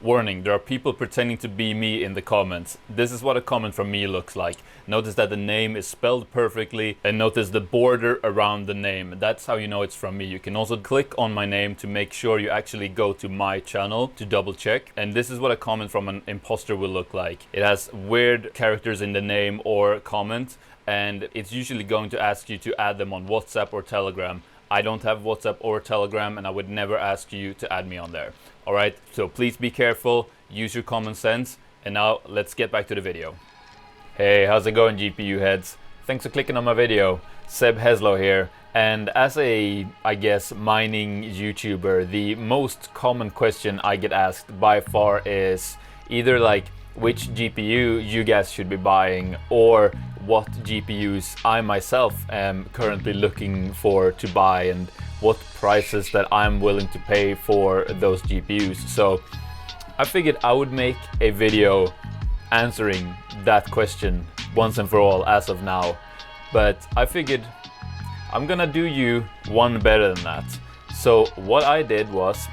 Warning, there are people pretending to be me in the comments. This is what a comment from me looks like. Notice that the name is spelled perfectly, and notice the border around the name. That's how you know it's from me. You can also click on my name to make sure you actually go to my channel to double check. And this is what a comment from an imposter will look like. It has weird characters in the name or comment, and it's usually going to ask you to add them on WhatsApp or Telegram. I don't have WhatsApp or Telegram, and I would never ask you to add me on there. Alright, so please be careful, use your common sense, and now let's get back to the video. Hey, how's it going, GPU heads? Thanks for clicking on my video. Seb Heslow here, and as a, I guess, mining YouTuber, the most common question I get asked by far is either like which GPU you guys should be buying, or what GPUs I myself am currently looking for to buy, and what prices that I'm willing to pay for those GPUs. So I figured I would make a video answering that question once and for all as of now. But I figured I'm gonna do you one better than that. So what I did was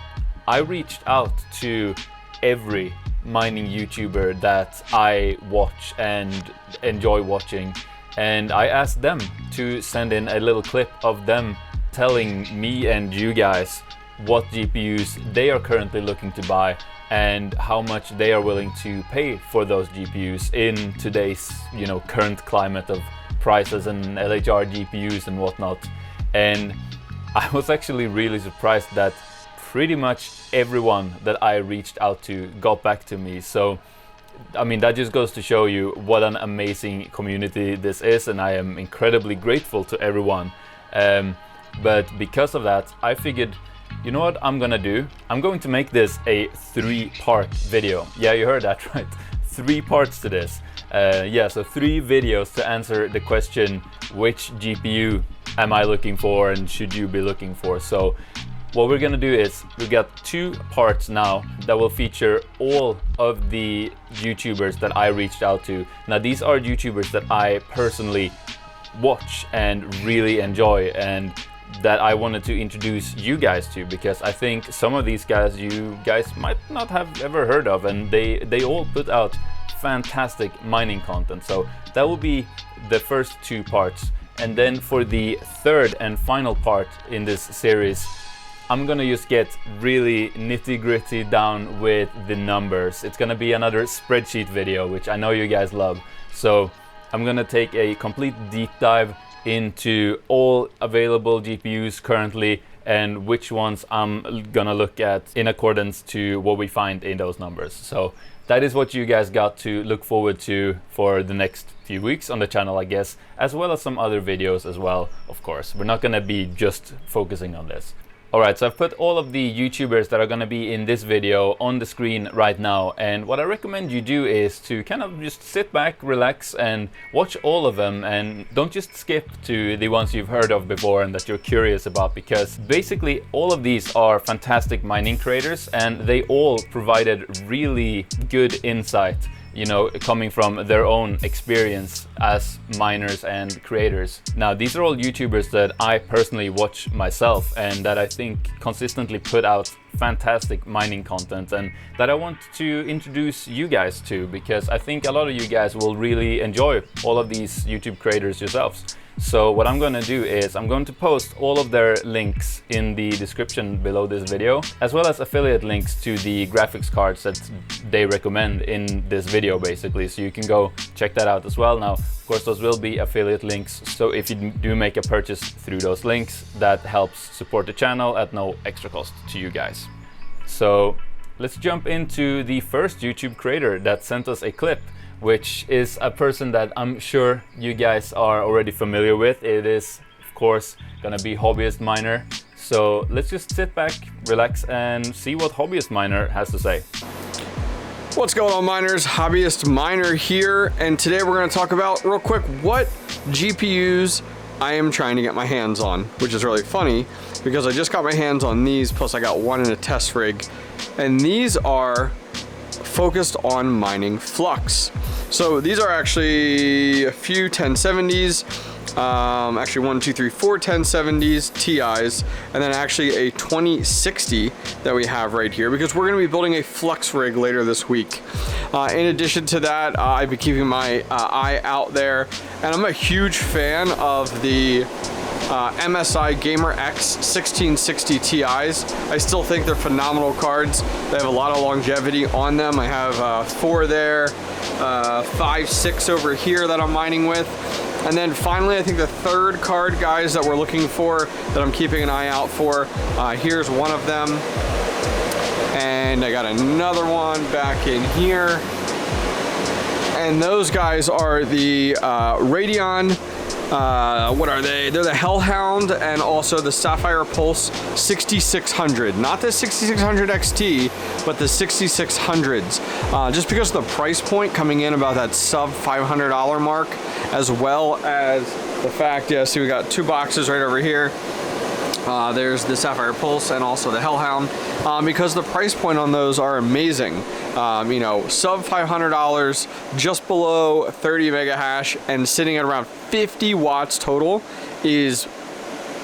I reached out to every mining YouTuber that I watch and enjoy watching, and I asked them to send in a little clip of them telling me and you guys what GPUs they are currently looking to buy and how much they are willing to pay for those GPUs in today's, you know, current climate of prices and LHR GPUs and whatnot. And I was actually really surprised that pretty much everyone that I reached out to got back to me. So I mean, that just goes to show you what an amazing community this is, and I am incredibly grateful to everyone. But because of that, I figured, you know what I'm gonna do? I'm going to make this a 3-part video. Yeah, you heard that right. 3 parts to this. Yeah, so 3 videos to answer the question, which GPU am I looking for and should you be looking for? So what we're gonna do is we got 2 parts now that will feature all of the YouTubers that I reached out to. Now these are YouTubers that I personally watch and really enjoy, and that I wanted to introduce you guys to, because I think some of these guys you guys might not have ever heard of, and they all put out fantastic mining content. So that will be the first 2 parts, and then for the 3rd and final part in this series, I'm gonna just get really nitty-gritty down with the numbers. It's gonna be another spreadsheet video, which I know you guys love. So I'm gonna take a complete deep dive into all available GPUs currently and which ones I'm gonna look at in accordance to what we find in those numbers. So that is what you guys got to look forward to for the next few weeks on the channel, I guess, as well as some other videos as well, of course. We're not gonna be just focusing on this. Alright, so I've put all of the YouTubers that are going to be in this video on the screen right now, and what I recommend you do is to kind of just sit back, relax, and watch all of them, and don't just skip to the ones you've heard of before and that you're curious about, because basically all of these are fantastic mining creators and they all provided really good insight, you know, coming from their own experience as miners and creators. Now, these are all YouTubers that I personally watch myself and that I think consistently put out fantastic mining content, and that I want to introduce you guys to, because I think a lot of you guys will really enjoy all of these YouTube creators yourselves. So what I'm going to do is I'm going to post all of their links in the description below this video, as well as affiliate links to the graphics cards that they recommend in this video, basically. So you can go check that out as well. Now, of course, those will be affiliate links. So if you do make a purchase through those links, that helps support the channel at no extra cost to you guys. So let's jump into the first YouTube creator that sent us a clip, which is a person that I'm sure you guys are already familiar with. It is, of course, gonna be Hobbyist Miner. So let's just sit back, relax, and see what Hobbyist Miner has to say. What's going on, miners? Hobbyist Miner here, and today we're gonna talk about, real quick, what GPUs I am trying to get my hands on, which is really funny because I just got my hands on these, plus I got one in a test rig, and these are focused on mining flux. So these are actually a few 1070s. actually 1, 2, 3, 4 1070s Ti's, and then actually a 2060 that we have right here, because we're going to be building a flex rig later this week. In addition to that, I've been keeping my eye out there, and I'm a huge fan of the MSI Gamer X 1660 Ti's. I still think they're phenomenal cards. They have a lot of longevity on them. I have 4 there, 5, 6 over here that I'm mining with. And then finally, I think the third card, guys, that we're looking for, that I'm keeping an eye out for, here's one of them. And I got another one back in here. And those guys are the Radeon, what are they? They're the Hellhound and also the Sapphire Pulse 6600. Not the 6600 XT, but the 6600s. Just because of the price point coming in about that sub $500 mark, as well as the fact, yeah, see we got 2 boxes right over here. There's the Sapphire Pulse and also the Hellhound, because the price point on those are amazing. You know, sub $500, just below 30 mega hash, and sitting at around 50 watts total is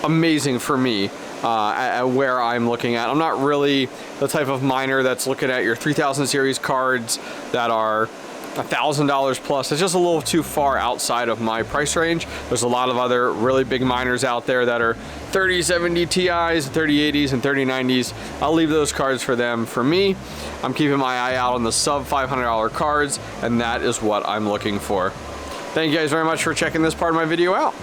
amazing for me. At where I'm looking at. I'm not really the type of miner that's looking at your 3000 series cards that are $1,000 plus. It's just a little too far outside of my price range. There's a lot of other really big miners out there that are 3070 Ti's, 3080s, and 3090s. I'll leave those cards for them. For me, I'm keeping my eye out on the sub $500 cards, and that is what I'm looking for. Thank you guys very much for checking this part of my video out.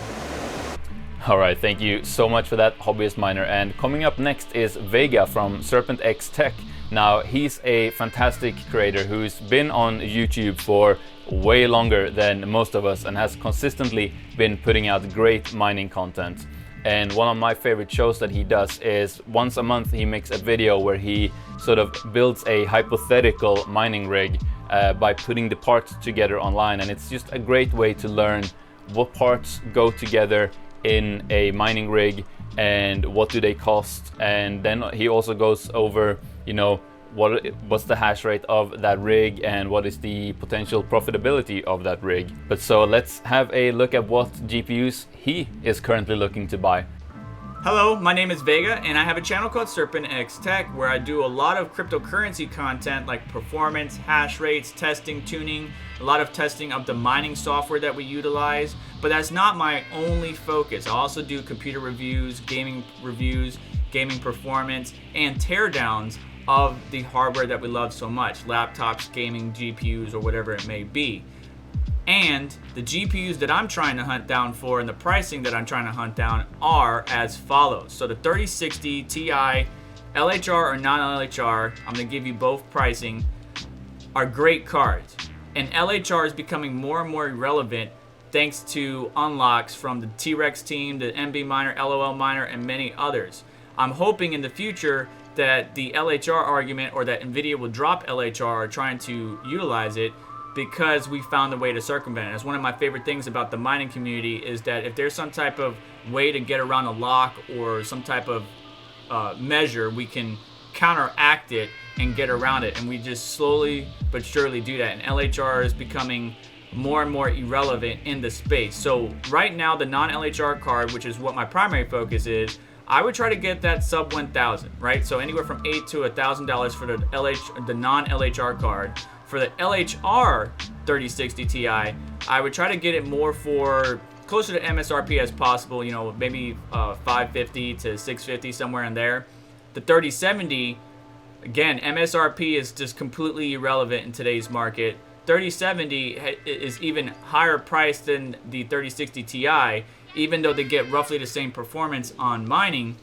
All right, thank you so much for that, Hobbyist Miner. And coming up next is Vega from Serpent X Tech. Now, he's a fantastic creator who's been on YouTube for way longer than most of us and has consistently been putting out great mining content. And one of my favorite shows that he does is once a month he makes a video where he sort of builds a hypothetical mining rig by putting the parts together online. And it's just a great way to learn what parts go together in a mining rig and what do they cost. And then he also goes over, you know, what's the hash rate of that rig and what is the potential profitability of that rig. But so let's have a look at what GPUs he is currently looking to buy. Hello, my name is Vega, and I have a channel called Serpent X Tech where I do a lot of cryptocurrency content like performance, hash rates, testing, tuning, a lot of testing of the mining software that we utilize. But that's not my only focus. I also do computer reviews, gaming performance, and teardowns of the hardware that we love so much, laptops, gaming, GPUs, or whatever it may be. And the GPUs that I'm trying to hunt down for and the pricing that I'm trying to hunt down are as follows. So the 3060 Ti, LHR or non-LHR, I'm going to give you both pricing, are great cards. And LHR is becoming more and more irrelevant thanks to unlocks from the T-Rex team, the MB Miner, LOL Miner, and many others. I'm hoping in the future that the LHR argument, or that NVIDIA will drop LHR or trying to utilize it, because we found a way to circumvent it. That's one of my favorite things about the mining community, is that if there's some type of way to get around a lock or some type of measure, we can counteract it and get around it. And we just slowly but surely do that. And LHR is becoming more and more irrelevant in the space. So right now, the non-LHR card, which is what my primary focus is, I would try to get that sub 1,000, right? So anywhere from $800 to $1,000 for the non-LHR card. For the LHR 3060 Ti, I would try to get it more for closer to MSRP as possible, you know, maybe 550 to 650, somewhere in there. The 3070, again, MSRP is just completely irrelevant in today's market. 3070 is even higher priced than the 3060 Ti, even though they get roughly the same performance on mining.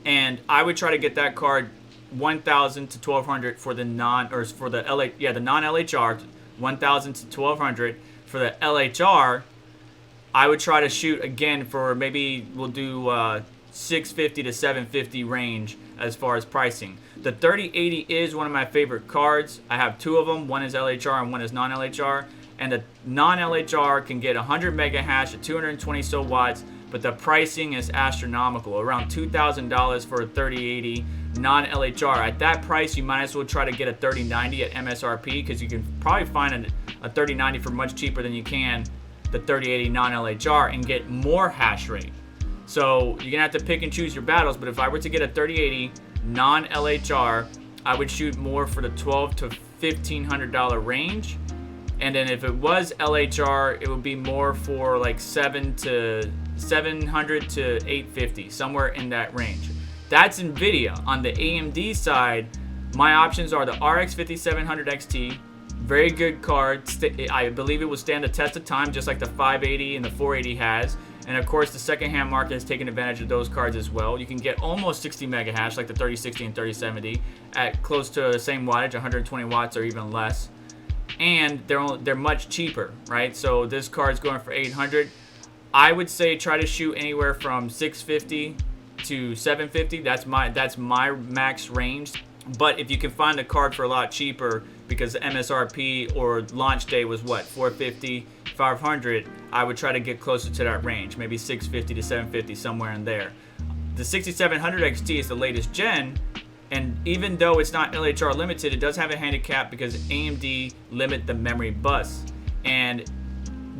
And I would try to get that card 1,000 to 1,200 for the non-LHR, 1,000 to 1,200 for the LHR. I would try to shoot again for maybe we'll do 650 to 750 range as far as pricing. The 3080 is one of my favorite cards. I have 2 of them. One is LHR and one is non-LHR. And the non-LHR can get 100 mega hash at 220 so watts, but the pricing is astronomical, around $2,000 for a 3080 non-LHR. At that price, you might as well try to get a 3090 at MSRP, because you can probably find a 3090 for much cheaper than you can the 3080 non-LHR and get more hash rate. So you're gonna have to pick and choose your battles, but if I were to get a 3080 non-LHR, I would shoot more for the $1,200 to $1,500 range. And then if it was LHR, it would be more for like $700 to $850, somewhere in that range. That's NVIDIA. On the AMD side, my options are the RX 5700 XT, very good card. I believe it will stand the test of time, just like the 580 and the 480 has. And of course, the secondhand market has taken advantage of those cards as well. You can get almost 60 mega hash, like the 3060 and 3070, at close to the same wattage, 120 watts or even less. And they're much cheaper, right? So this card's going for 800. I would say try to shoot anywhere from 650 to 750. That's my max range. But if you can find a card for a lot cheaper, because the MSRP or launch day was what, 450, 500, I would try to get closer to that range, maybe 650 to 750, somewhere in there. The 6700 XT is the latest gen, and even though it's not LHR limited, it does have a handicap because AMD limit the memory bus. And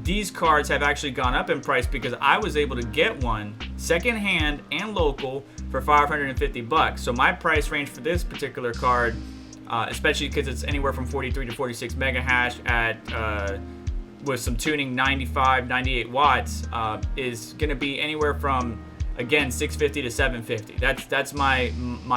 these cards have actually gone up in price because I was able to get one secondhand and local for 550 bucks. So my price range for this particular card, especially because it's anywhere from 43 to 46 mega hash at with some tuning 95, 98 watts, is going to be anywhere from, again, 650 to 750. That's my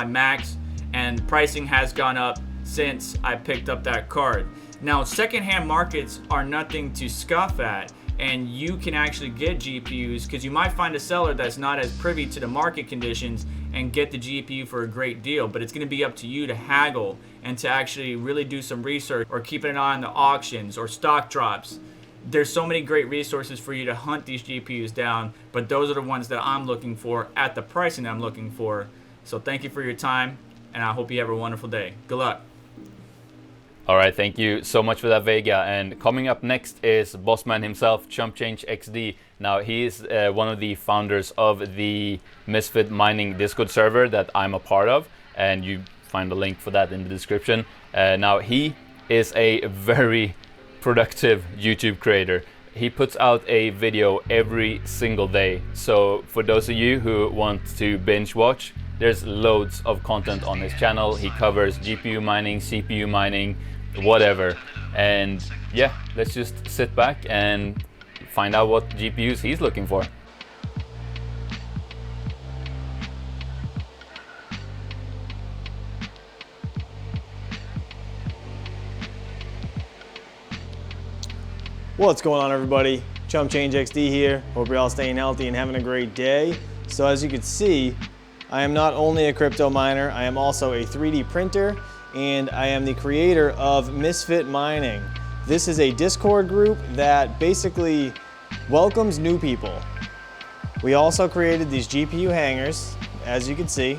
max, and pricing has gone up since I picked up that card. Now, secondhand markets are nothing to scoff at, and you can actually get GPUs because you might find a seller that's not as privy to the market conditions and get the GPU for a great deal, but it's going to be up to you to haggle and to actually really do some research or keep an eye on the auctions or stock drops. There's so many great resources for you to hunt these GPUs down, but those are the ones that I'm looking for at the pricing that I'm looking for. So thank you for your time, and I hope you have a wonderful day. Good luck. All right, thank you so much for that, Vega. And coming up next is Bossman himself, ChumpChangeXD. Now, he is one of the founders of the Misfit Mining Discord server that I'm a part of, and you find the link for that in the description. Now, he is a very productive YouTube creator. He puts out a video every single day. So for those of you who want to binge watch, there's loads of content on his channel. He covers GPU mining, CPU mining, whatever. And yeah, let's just sit back and find out what GPUs he's looking for. What's going on, everybody? ChumpChangeXD here. Hope you're all staying healthy and having a great day. So as you can see, I am not only a crypto miner, I am also a 3D printer, and I am the creator of Misfit Mining. This is a Discord group that basically welcomes new people. We also created these GPU hangers, as you can see.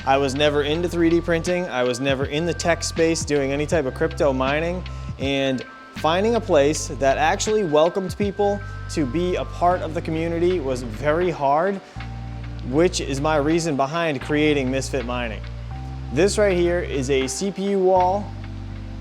I was never into 3D printing. I was never in the tech space doing any type of crypto mining, and finding a place that actually welcomed people to be a part of the community was very hard, which is my reason behind creating Misfit Mining. This right here is a CPU wall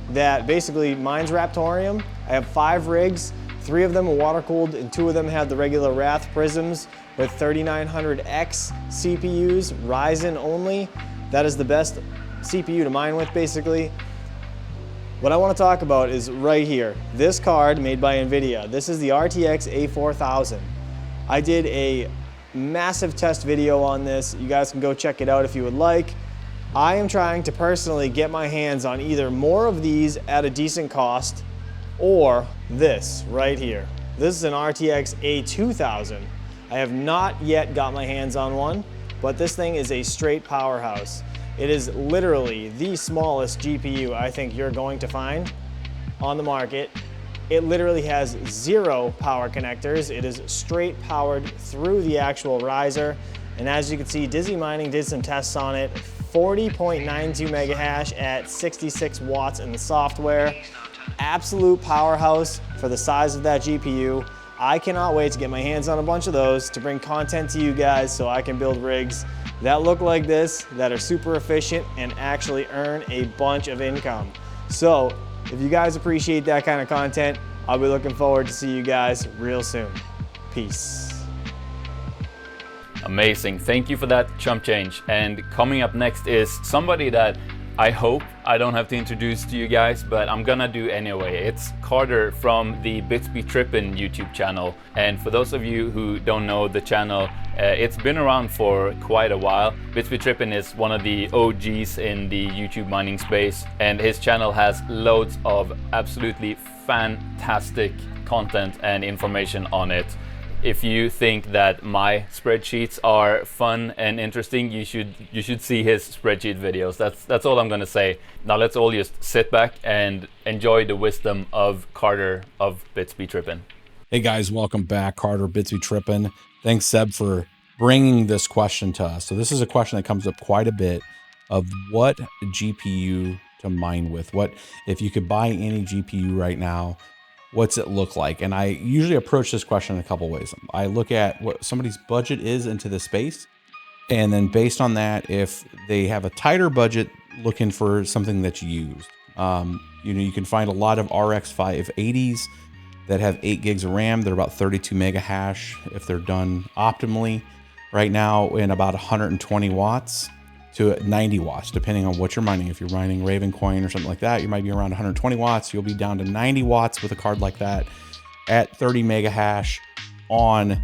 that basically mines Raptorium. I have 5 rigs, 3 of them are water cooled and 2 of them have the regular Wrath Prisms with 3900X CPUs, Ryzen only. That is the best CPU to mine with, basically. What I want to talk about is right here, this card made by NVIDIA. This is the RTX A4000. I did a massive test video on this. You guys can go check it out if you would like. I am trying to personally get my hands on either more of these at a decent cost or this right here. This is an RTX A2000. I have not yet got my hands on one, but this thing is a straight powerhouse. It is literally the smallest GPU I think you're going to find on the market. It literally has 0 power connectors. It is straight powered through the actual riser. And as you can see, Dizzy Mining did some tests on it. 40.92 mega hash at 66 watts in the software. Absolute powerhouse for the size of that GPU. I cannot wait to get my hands on a bunch of those to bring content to you guys so I can build rigs that look like this, that are super efficient and actually earn a bunch of income. So if you guys appreciate that kind of content, I'll be looking forward to see you guys real soon. Peace. Amazing. Thank you for that, ChumpChange. And coming up next is somebody that I hope I don't have to introduce to you guys, but I'm gonna do anyway. It's Carter from the BitsBeTrippin YouTube channel. And for those of you who don't know the channel, it's been around for quite a while. BitsBeTrippin is one of the OGs in the YouTube mining space, and his channel has loads of absolutely fantastic content and information on it. If you think that my spreadsheets are fun and interesting, you should see his spreadsheet videos. That's all I'm gonna say. Now let's all just sit back and enjoy the wisdom of Carter of BitsBeTrippin. Hey guys, welcome back. Carter, BitsBeTrippin. Thanks, Seb, for bringing this question to us. So this is a question that comes up quite a bit of what GPU to mine with. What if you could buy any GPU right now? What's it look like? And I usually approach this question in a couple ways. I look at what somebody's budget is into the space, and then based on that, if they have a tighter budget looking for something that's used, you can find a lot of RX 580s that have 8 gigs of RAM. They're about 32 mega hash if they're done optimally right now, in about 120 watts to 90 watts, depending on what you're mining. If you're mining Ravencoin or something like that, you might be around 120 watts. You'll be down to 90 watts with a card like that at 30 mega hash on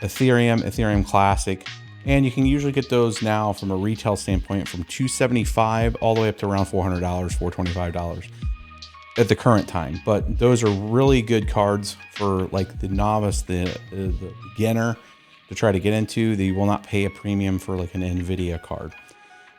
Ethereum Classic. And you can usually get those now from a retail standpoint from $275 all the way up to around $400, $425 at the current time. But those are really good cards for like the novice, the beginner to try to get into. They will not pay a premium for like an NVIDIA card.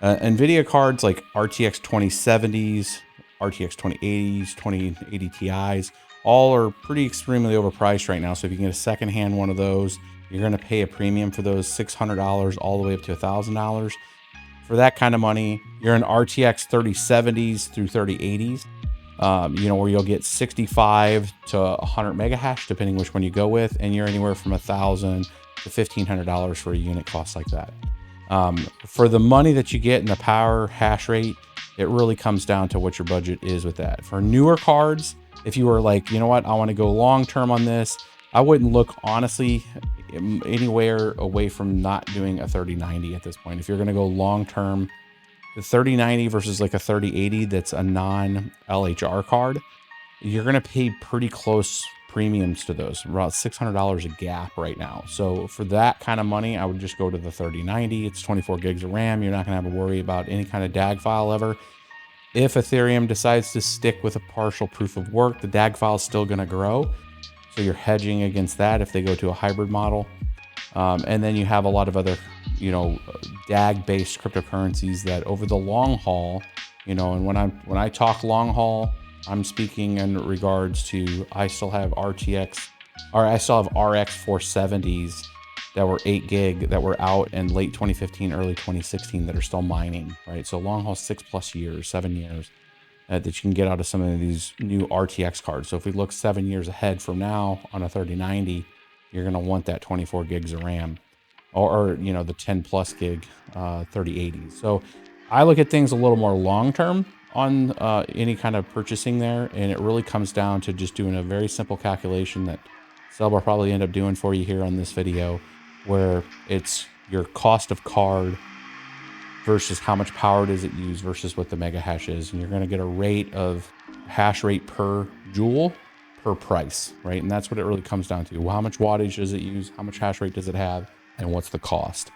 NVIDIA cards like RTX 2070s, RTX 2080s, 2080 Ti's, all are pretty extremely overpriced right now. So if you can get a secondhand one of those, you're going to pay a premium for those $600 all the way up to $1,000. For that kind of money, you're in RTX 3070s through 3080s, where you'll get 65 to 100 mega hash, depending which one you go with. And you're anywhere from $1,000 to $1,500 for a unit cost like that. For the money that you get and the power hash rate, it really comes down to what your budget is with that. For newer cards, if you were like, you know what, I want to go long term on this, I wouldn't look honestly anywhere away from not doing a 3090 at this point. If you're going to go long term, the 3090 versus like a 3080 that's a non LHR card, you're going to pay pretty close premiums to those, about $600 a gap right now. So for that kind of money, I would just go to the 3090. It's 24 gigs of RAM. You're not going to have to worry about any kind of DAG file ever. If Ethereum decides to stick with a partial proof of work, the DAG file is still going to grow. So you're hedging against that if they go to a hybrid model. And then you have a lot of other, DAG-based cryptocurrencies that over the long haul, and when I talk long haul, I'm speaking in regards to I still have RX 470s that were 8 gig that were out in late 2015, early 2016 that are still mining, right? So long haul 6+ years, 7 years that you can get out of some of these new RTX cards. So if we look 7 years ahead from now on a 3090, you're going to want that 24 gigs of RAM or the 10+ gig 3080s. So I look at things a little more long term on any kind of purchasing there, and it really comes down to just doing a very simple calculation that Seb will probably end up doing for you here on this video, where it's your cost of card versus how much power does it use versus what the mega hash is, and you're going to get a rate of hash rate per joule per price, right? And that's what it really comes down to. Well, how much wattage does it use, how much hash rate does it have, and what's the cost,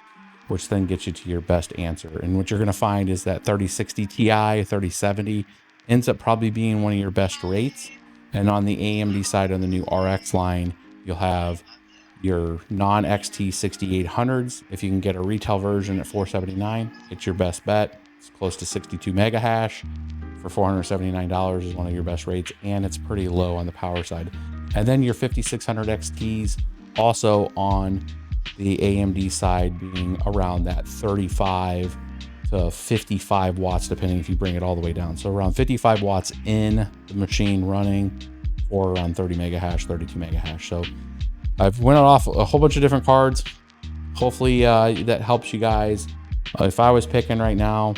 which then gets you to your best answer. And what you're going to find is that 3060 Ti, 3070 ends up probably being one of your best rates. And on the AMD side, on the new RX line, you'll have your non-XT 6800s. If you can get a retail version at $479, it's your best bet. It's close to 62 mega hash for $479 is one of your best rates, and it's pretty low on the power side. And then your 5600 XTs also on the AMD side being around that 35 to 55 watts, depending if you bring it all the way down. So around 55 watts in the machine running, or around 30 mega hash, 32 mega hash. So I've went off a whole bunch of different cards. Hopefully that helps you guys. If I was picking right now,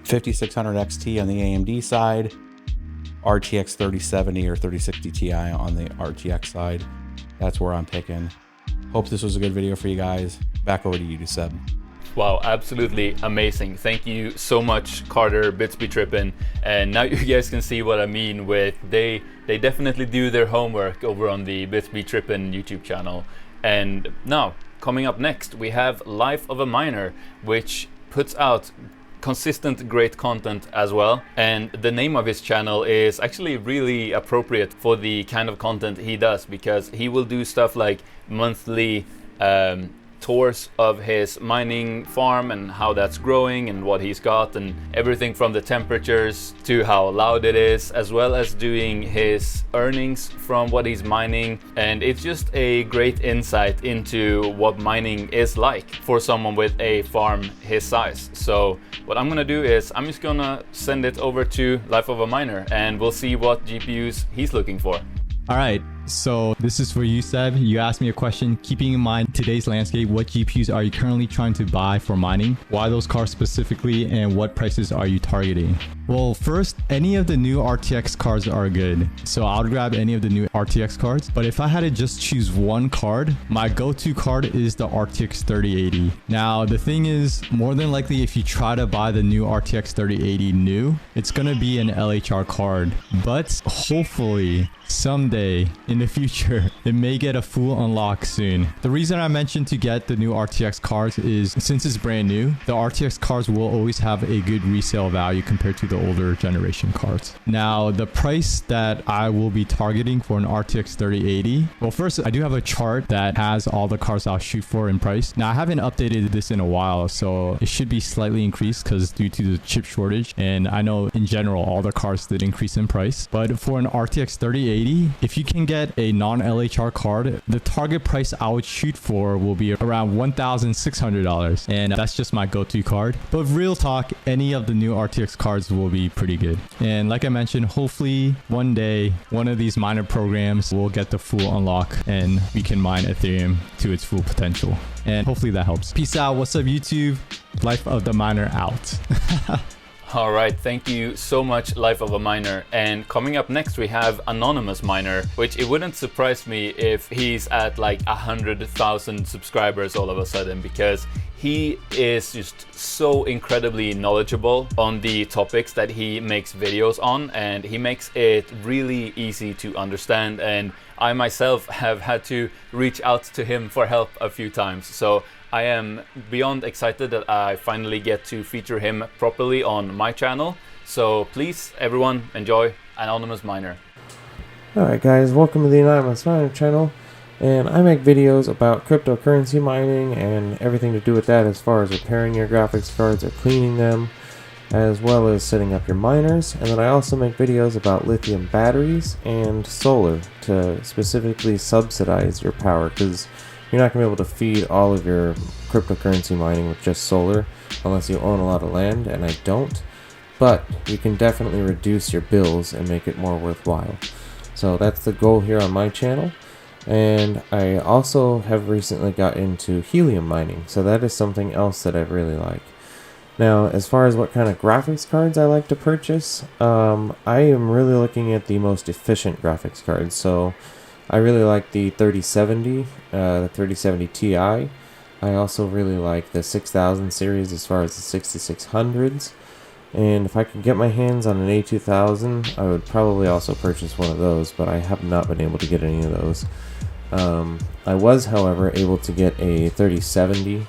5600 XT on the AMD side, RTX 3070 or 3060 Ti on the RTX side. That's where I'm picking. Hope this was a good video for you guys. Back over to you, Seb. Wow, absolutely amazing. Thank you so much, Carter, BitsBeTrippin. And now you guys can see what I mean with they definitely do their homework over on the BitsBeTrippin YouTube channel. And now, coming up next, we have Life of a Miner, which puts out consistent great content as well. And the name of his channel is actually really appropriate for the kind of content he does, because he will do stuff like monthly tours of his mining farm and how that's growing and what he's got, and everything from the temperatures to how loud it is, as well as doing his earnings from what he's mining. And it's just a great insight into what mining is like for someone with a farm his size. So what I'm gonna do is I'm just gonna send it over to Life of a Miner and we'll see what GPUs he's looking for. All right, so this is for you, Seb. You asked me a question. Keeping in mind today's landscape, what GPUs are you currently trying to buy for mining? Why those cards specifically, and what prices are you targeting? Well, first, any of the new RTX cards are good. So I'll grab any of the new RTX cards. But if I had to just choose one card, my go-to card is the RTX 3080. Now, the thing is, more than likely, if you try to buy the new RTX 3080 new, it's gonna be an LHR card. But hopefully, someday in the future, it may get a full unlock soon. The reason I mentioned to get the new RTX cards is since it's brand new, the RTX cards will always have a good resale value compared to the older generation cards. Now, the price that I will be targeting for an RTX 3080, well, first, I do have a chart that has all the cards I'll shoot for in price. Now, I haven't updated this in a while, so it should be slightly increased because due to the chip shortage, and I know in general, all the cards did increase in price. But for an RTX 3080, if you can get a non-LHR card, the target price I would shoot for will be around $1,600, and that's just my go-to card. But real talk, any of the new RTX cards will be pretty good. And like I mentioned, hopefully one day one of these miner programs will get the full unlock and we can mine Ethereum to its full potential. And hopefully that helps. Peace out. What's up, YouTube? Life of the Miner out. All right, thank you so much, Life of a Miner. And coming up next, we have Anonymous Miner, which it wouldn't surprise me if he's at like 100,000 subscribers all of a sudden, because he is just so incredibly knowledgeable on the topics that he makes videos on, and he makes it really easy to understand. And I myself have had to reach out to him for help a few times. So I am beyond excited that I finally get to feature him properly on my channel. So please, everyone, enjoy Anonymous Miner. Alright guys, welcome to the Anonymous Miner channel, and I make videos about cryptocurrency mining and everything to do with that as far as repairing your graphics cards or cleaning them, as well as setting up your miners. And then I also make videos about lithium batteries and solar to specifically subsidize your power, because you're not going to be able to feed all of your cryptocurrency mining with just solar unless you own a lot of land, and I don't. But you can definitely reduce your bills and make it more worthwhile. So that's the goal here on my channel. And I also have recently got into helium mining, so that is something else that I really like. Now, as far as what kind of graphics cards I like to purchase, I am really looking at the most efficient graphics cards. So I really like the 3070, the 3070 Ti. I also really like the 6000 series as far as the 6600s. And if I could get my hands on an A2000, I would probably also purchase one of those, but I have not been able to get any of those. I was, however, able to get a 3070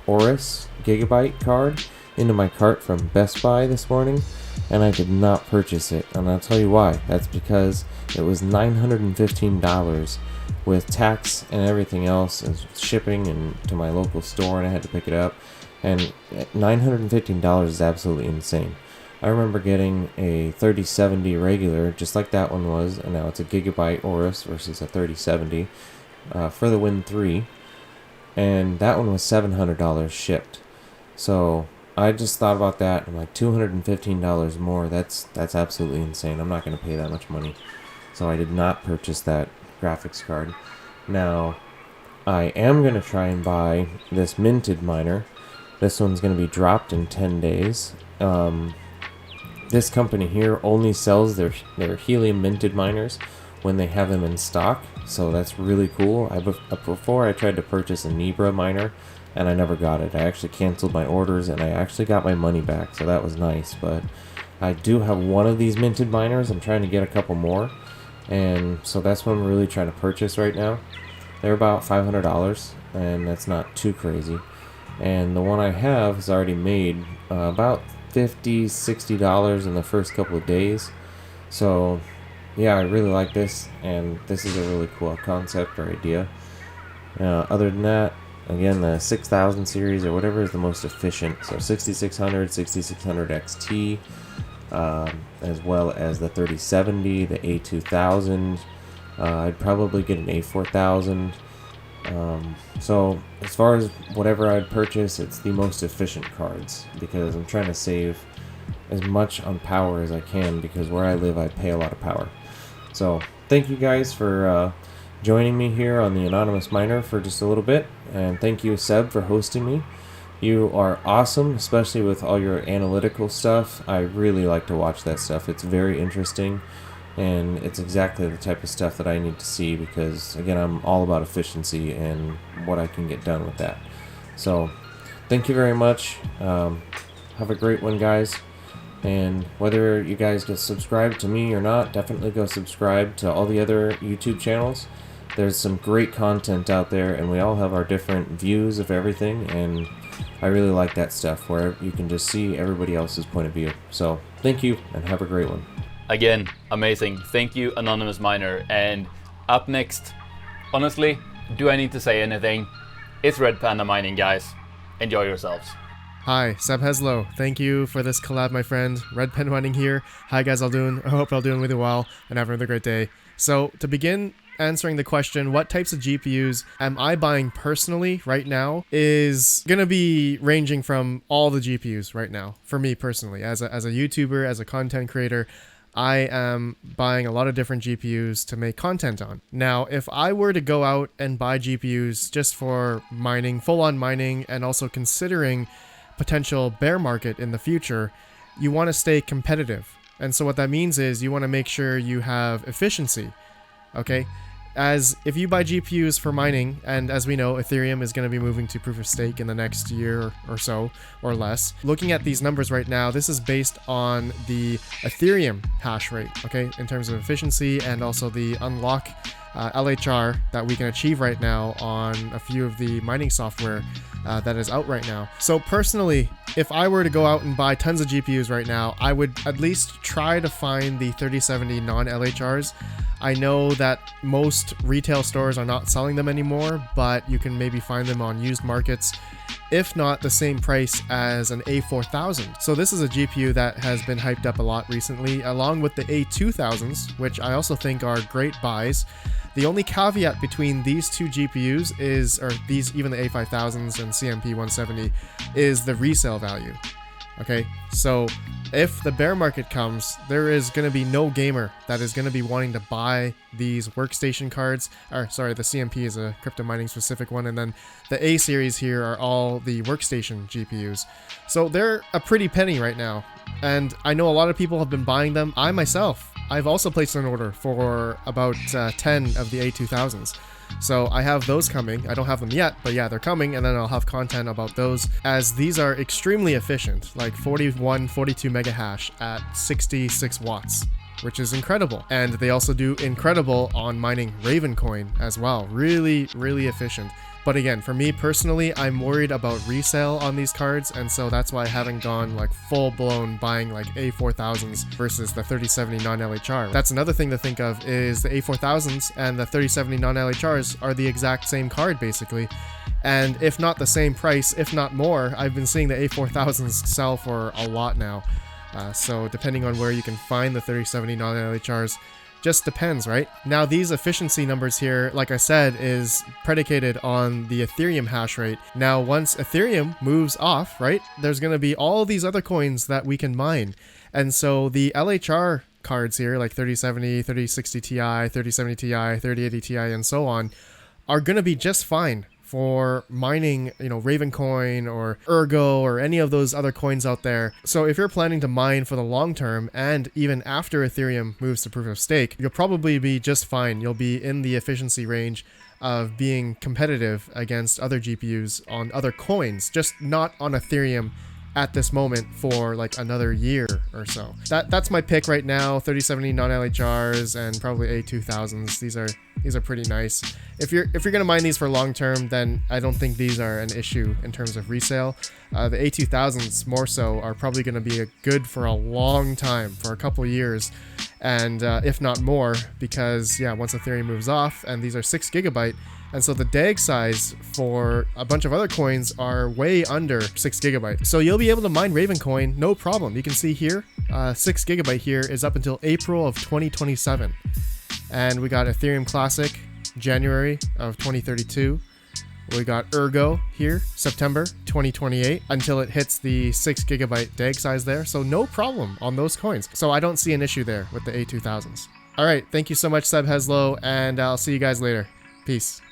Aorus Gigabyte card into my cart from Best Buy this morning, and I did not purchase it, and I'll tell you why. That's because it was $915 with tax and everything else, and shipping and to my local store, and I had to pick it up. And $915 is absolutely insane. I remember getting a 3070 regular, just like that one was, and now it's a Gigabyte Aorus versus a 3070 for the Win 3, and that one was $700 shipped. So I just thought about that, and like $215 more. That's absolutely insane. I'm not going to pay that much money. So I did not purchase that graphics card. Now, I am going to try and buy this minted miner. This one's going to be dropped in 10 days. this company here only sells their helium minted miners when they have them in stock, so that's really cool. Before I tried to purchase a Nebra miner and I never got it. I actually canceled my orders and I actually got my money back, so that was nice. But I do have one of these minted miners. I'm trying to get a couple more, and so that's what I'm really trying to purchase right now. They're about $500, and that's not too crazy. And the one I have is already made about $50-$60 in the first couple of days. So yeah, I really like this, and this is a really cool concept or idea. Other than that, again, the 6000 series or whatever is the most efficient. So 6600, 6600 XT, as well as the 3070, the A2000. I'd probably get an A4000. So as far as whatever I'd purchase, it's the most efficient cards because I'm trying to save as much on power as I can, because where I live I pay a lot of power. So thank you guys for joining me here on the Anonymous Miner for just a little bit, and thank you, Seb, for hosting me. You are awesome, especially with all your analytical stuff. I really like to watch that stuff. It's very interesting, and it's exactly the type of stuff that I need to see because, again, I'm all about efficiency and what I can get done with that. So thank you very much. Have a great one, guys. And whether you guys get subscribed to me or not, definitely go subscribe to all the other YouTube channels. There's some great content out there, and we all have our different views of everything, and I really like that stuff where you can just see everybody else's point of view. So thank you, and have a great one. Again, amazing. Thank you, Anonymous Miner. And up next, honestly, do I need to say anything? It's Red Panda Mining, guys. Enjoy yourselves. Hi, Seb Heslow. Thank you for this collab, my friend. Red Panda Mining here. Hi guys, all doing? I hope you're all doing really well and having another great day. So to begin answering the question, what types of GPUs am I buying personally right now, is going to be ranging from all the GPUs right now. For me personally, as a YouTuber, as a content creator, I am buying a lot of different GPUs to make content on. Now, if I were to go out and buy GPUs just for mining, full-on mining, and also considering potential bear market in the future, you want to stay competitive. And so what that means is you want to make sure you have efficiency, okay? As if you buy GPUs for mining, and as we know, Ethereum is going to be moving to proof of stake in the next year or so, or less. Looking at these numbers right now, this is based on the Ethereum hash rate, okay, in terms of efficiency, and also the unlock LHR that we can achieve right now on a few of the mining software that is out right now. So personally, if I were to go out and buy tons of GPUs right now, I would at least try to find the 3070 non-LHRs. I know that most retail stores are not selling them anymore, but you can maybe find them on used markets, if not the same price as an A4000. So this is a GPU that has been hyped up a lot recently, along with the A2000s, which I also think are great buys. The only caveat between these two GPUs is, or these, even the A5000s and CMP 170, is the resale value. Okay, so if the bear market comes, there is going to be no gamer that is going to be wanting to buy these workstation cards. Or sorry, the CMP is a crypto mining specific one, and then the A series here are all the workstation GPUs. So they're a pretty penny right now, and I know a lot of people have been buying them. I myself, I've also placed an order for about 10 of the A2000s. So I have those coming. I don't have them yet, but yeah, they're coming, and then I'll have content about those, as these are extremely efficient, like 42 mega hash at 66 watts, which is incredible. And they also do incredible on mining Ravencoin as well. Really, really efficient. But again, for me personally, I'm worried about resale on these cards, and so that's why I haven't gone like full-blown buying like A4000s versus the 3070 non-LHR. That's another thing to think of, is the A4000s and the 3070 non-LHRs are the exact same card basically. And if not the same price, if not more, I've been seeing the A4000s sell for a lot now. So depending on where you can find the 3070 non-LHRs, just depends, right? Now, these efficiency numbers here, like I said, is predicated on the Ethereum hash rate. Now, once Ethereum moves off, right, there's going to be all these other coins that we can mine. And so the LHR cards here, like 3070, 3060 Ti, 3070 Ti, 3080 Ti, and so on, are going to be just fine for mining, Ravencoin or Ergo or any of those other coins out there. So if you're planning to mine for the long term and even after Ethereum moves to proof of stake, you'll probably be just fine. You'll be in the efficiency range of being competitive against other GPUs on other coins, just not on Ethereum at this moment for like another year or so. That's my pick right now. 3070 non-LHRs and probably A2000s. These are pretty nice. If you're gonna mine these for long term, then I don't think these are an issue in terms of resale. The A2000s more so are probably gonna be good for a long time, for a couple years, and if not more, because once Ethereum moves off, and these are 6 GB, and so the DAG size for a bunch of other coins are way under 6 GB. So you'll be able to mine Ravencoin, no problem. You can see here, 6 GB here is up until April of 2027. And we got Ethereum Classic, January of 2032. We got Ergo here, September 2028, until it hits the 6 GB DAG size there. So no problem on those coins. So I don't see an issue there with the A2000s. All right, thank you so much, Seb Heslow, and I'll see you guys later. Peace.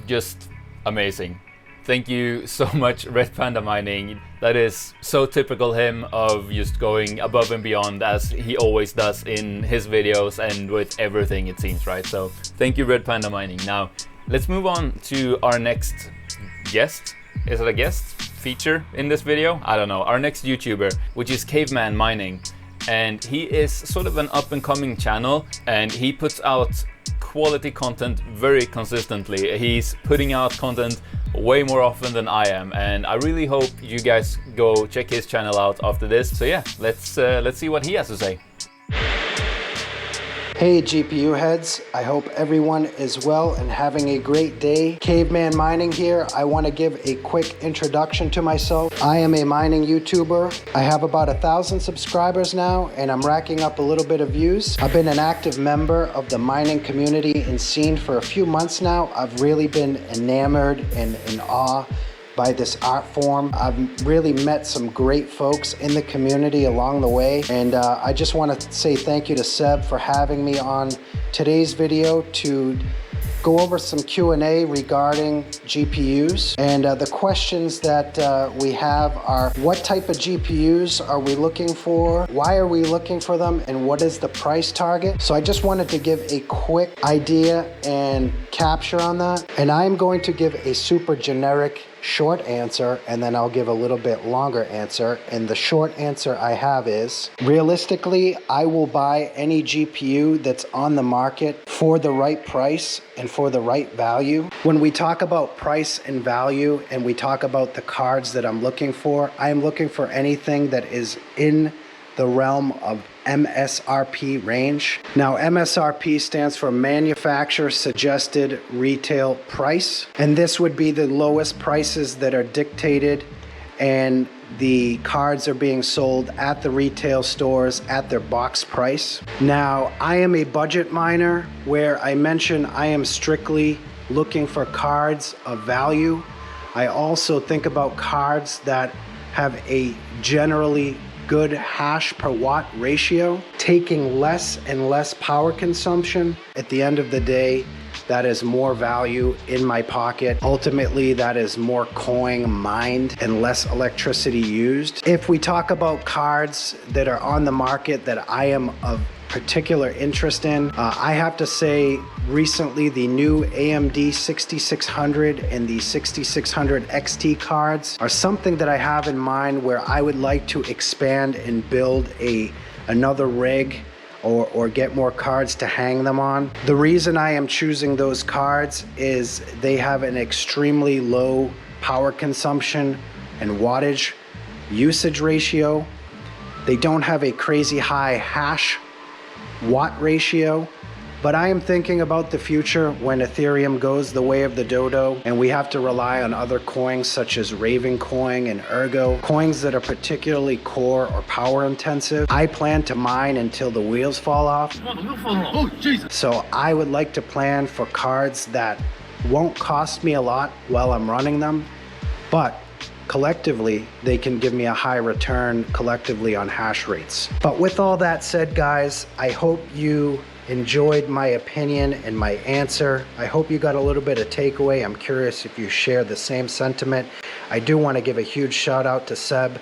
Just amazing. Thank you so much, Red Panda Mining. That is so typical him of just going above and beyond, as he always does in his videos and with everything, it seems, right? So thank you, Red Panda Mining. Now let's move on to our next guest. Is it a guest feature in this video? I don't know. Our next YouTuber, which is Caveman Mining, and he is sort of an up and coming channel, and he puts out quality content very consistently. He's putting out content way more often than I am, and I really hope you guys go check his channel out after this. So yeah, let's see what he has to say. Hey GPU heads, I hope everyone is well and having a great day. Caveman Mining here. I want to give a quick introduction to myself. I am a mining YouTuber. I have about 1,000 subscribers now, and I'm racking up a little bit of views. I've been an active member of the mining community and scene for a few months now. I've really been enamored and in awe by this art form. I've really met some great folks in the community along the way, and I just want to say thank you to Seb for having me on today's video to go over some Q&A regarding GPUs. And the questions that we have are, what type of GPUs are we looking for? Why are we looking for them? And what is the price target? So I just wanted to give a quick idea and capture on that. And I'm going to give a super generic short answer, and then I'll give a little bit longer answer. And the short answer I have is, realistically, I will buy any GPU that's on the market for the right price and for the right value. When we talk about price and value, and we talk about the cards that I'm looking for, I am looking for anything that is in the realm of MSRP range. Now, MSRP stands for Manufacturer Suggested Retail Price, and this would be the lowest prices that are dictated, and the cards are being sold at the retail stores at their box price. Now, I am a budget miner, where I mention I am strictly looking for cards of value. I also think about cards that have a generally good hash per watt ratio, taking less and less power consumption. At the end of the day, that is more value in my pocket. Ultimately, that is more coin mined and less electricity used. If we talk about cards that are on the market that I am of particular interest in, I have to say recently the new AMD 6600 and the 6600 XT cards are something that I have in mind, where I would like to expand and build another rig or get more cards to hang them on. The reason I am choosing those cards is they have an extremely low power consumption and wattage usage ratio. They don't have a crazy high hash watt ratio, but I am thinking about the future when Ethereum goes the way of the dodo and we have to rely on other coins such as Ravencoin and Ergo, coins that are particularly core or power intensive. I plan to mine until the wheels fall off. Oh, Jesus. So I would like to plan for cards that won't cost me a lot while I'm running them, but collectively, they can give me a high return collectively on hash rates. But with all that said, guys, I hope you enjoyed my opinion and my answer. I hope you got a little bit of takeaway. I'm curious if you share the same sentiment. I do want to give a huge shout out to Seb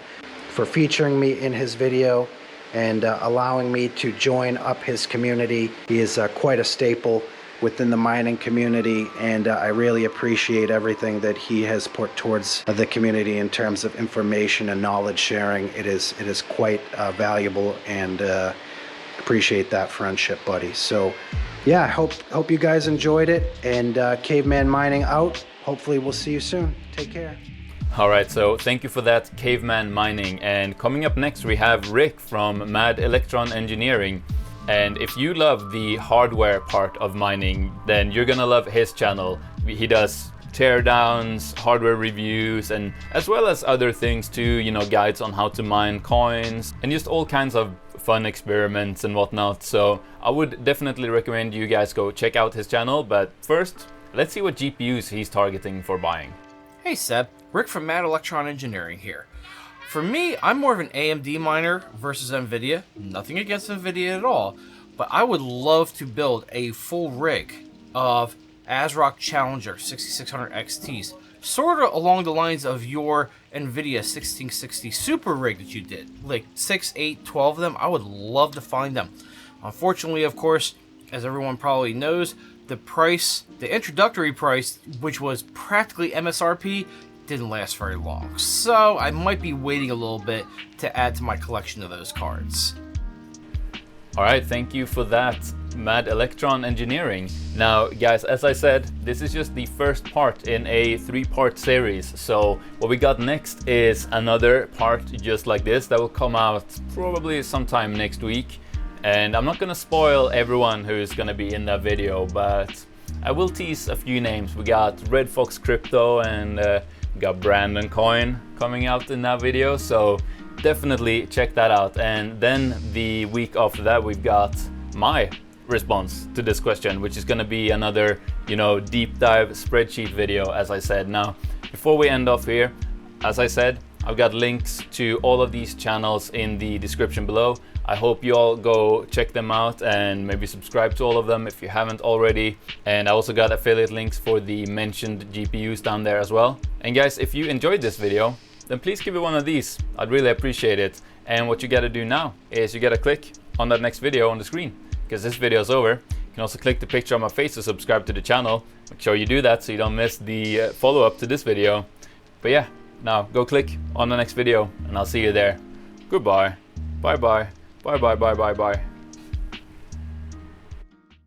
for featuring me in his video and allowing me to join up his community. He is quite a staple within the mining community, and I really appreciate everything that he has put towards the community in terms of information and knowledge sharing. It is quite valuable, and appreciate that friendship, buddy. So yeah, I hope you guys enjoyed it, and Caveman Mining out. Hopefully we'll see you soon. Take care. Alright, so thank you for that, Caveman Mining. And coming up next we have Rick from Mad Electron Engineering. And if you love the hardware part of mining, then you're gonna love his channel. He does teardowns, hardware reviews, and as well as other things too, you know, guides on how to mine coins and just all kinds of fun experiments and whatnot. So I would definitely recommend you guys go check out his channel. But first, let's see what GPUs he's targeting for buying. Hey Seb, Rick from Mad Electron Engineering here. For me, I'm more of an AMD miner versus NVIDIA. Nothing against NVIDIA at all, but I would love to build a full rig of ASRock Challenger 6600 XTs, sort of along the lines of your NVIDIA 1660 Super rig that you did. Like 6, 8, 12 of them, I would love to find them. Unfortunately, of course, as everyone probably knows, the price, the introductory price, which was practically MSRP, didn't last very long. So I might be waiting a little bit to add to my collection of those cards. Alright, thank you for that, Mad Electron Engineering. Now guys, as I said, this is just the first part in a 3-part series. So what we got next is another part just like this that will come out probably sometime next week. And I'm not gonna spoil everyone who's gonna be in that video, but I will tease a few names. We got Red Fox Crypto and we got Brandon Coin coming out in that video, so definitely check that out. And then the week after that we've got my response to this question, which is going to be another, you know, deep dive spreadsheet video, as I said. Now before we end off here, as I said, I've got links to all of these channels in the description below. I hope you all go check them out and maybe subscribe to all of them if you haven't already. And I also got affiliate links for the mentioned GPUs down there as well. And guys, if you enjoyed this video, then please give it one of these. I'd really appreciate it. And what you gotta do now is you gotta click on that next video on the screen, because this video is over. You can also click the picture of my face to subscribe to the channel. Make sure you do that so you don't miss the follow-up to this video. But yeah, now go click on the next video and I'll see you there. Goodbye. Bye bye. Bye bye bye bye bye.